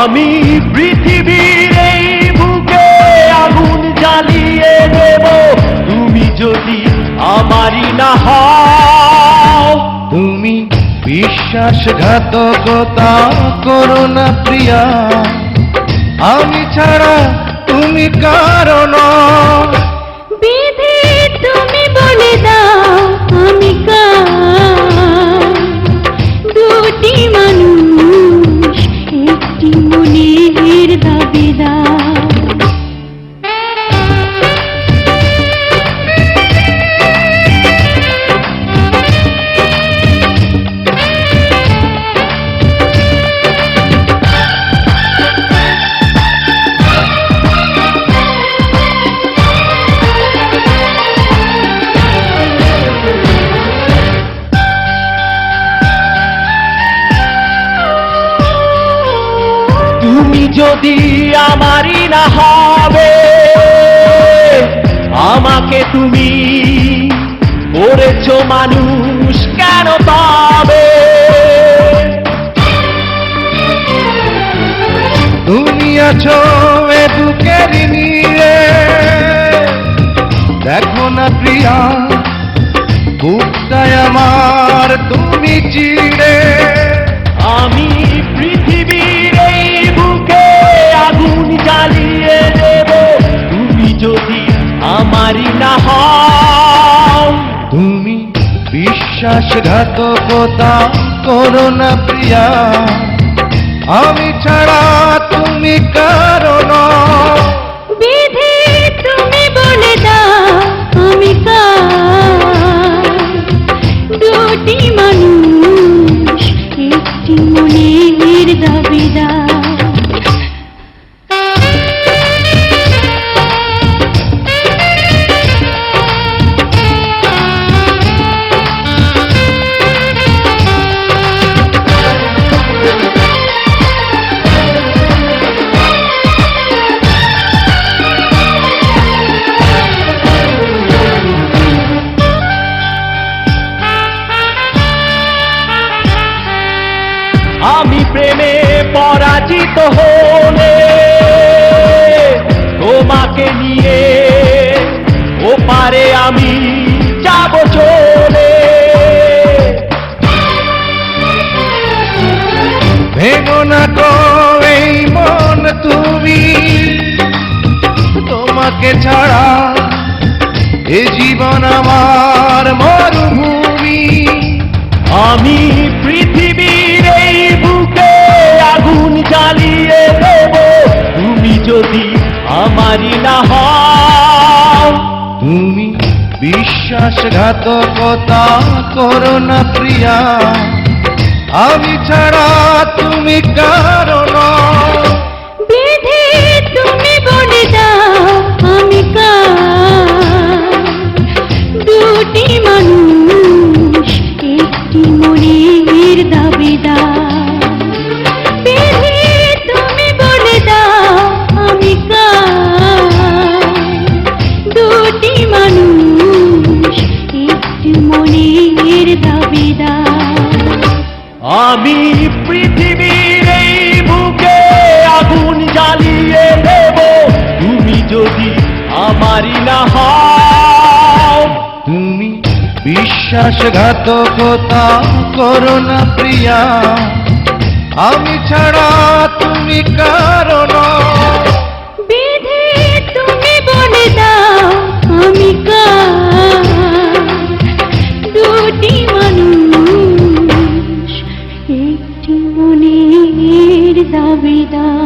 আমি পৃথিবীর এই বুকে আগুন জ্বালিয়ে দেব তুমি যদি আমারই না হও। তুমি বিশ্বাসঘাতকতা করো না প্রিয়া, আমি ছাড়া তুমি কারো নও। বিধি তুমি বলে দাও আমি কার, দুটি মানুষ একটি মনের দাবিদার। তুমি যদি আমারই না হবে, আমাকে তুমি করেছো মানুষ কেন পাবে? তুমি আছো এ বুকের নিয়ে, দেখো না প্রিয়া বুকটায় আমার তুমি চিড়ে। আমি পৃথিবীর এই বুকে আগুন জ্বালিয়ে দেব তুমি যদি আমারই না হও। তুমি বিশ্বাসঘাতকতা করো না প্রিয়া, আমি ছাড়া তুমি কারো নও। বিধি তুমি বলে দাও আমি কার, দুটি মানুষ একটি মনের দাবিদার। আমি প্রেমে পরাজিত হলে তোমাকে নিয়ে ওপারে আমি যাব চলে। ভেঙো না গো এই মন তুমি, তোমাকে ছাড়া এ জীবন আমার মরুভূমি। আমি পৃথিবীর এই বুকে আগুন জ্বালিয়ে দেব তুমি যদি আমারই না হও। তুমি বিশ্বাসঘাতকতা করো না প্রিয়া, আমি ছাড়া তুমি কারো নও। বিধি তুমি বলে দাও আমি কার, দুটি মানুষ একটি মনের দাবিদার। বিধি তুমি বলে দাও আমি কার, দুটি মানুষ একটি মনের দাবিদার। আমি পৃথিবীর এই বুকে আগুন জ্বালিয়ে দেব তুমি যদি আমারই না হও। তুমি বিশ্বাসঘাতকতা করো না প্রিয়া, আমি ছাড়া তুমি কারো নও। বিধি তুমি বলে দাও আমি কার, দুটি মানুষ একটি মনের দাবিদার।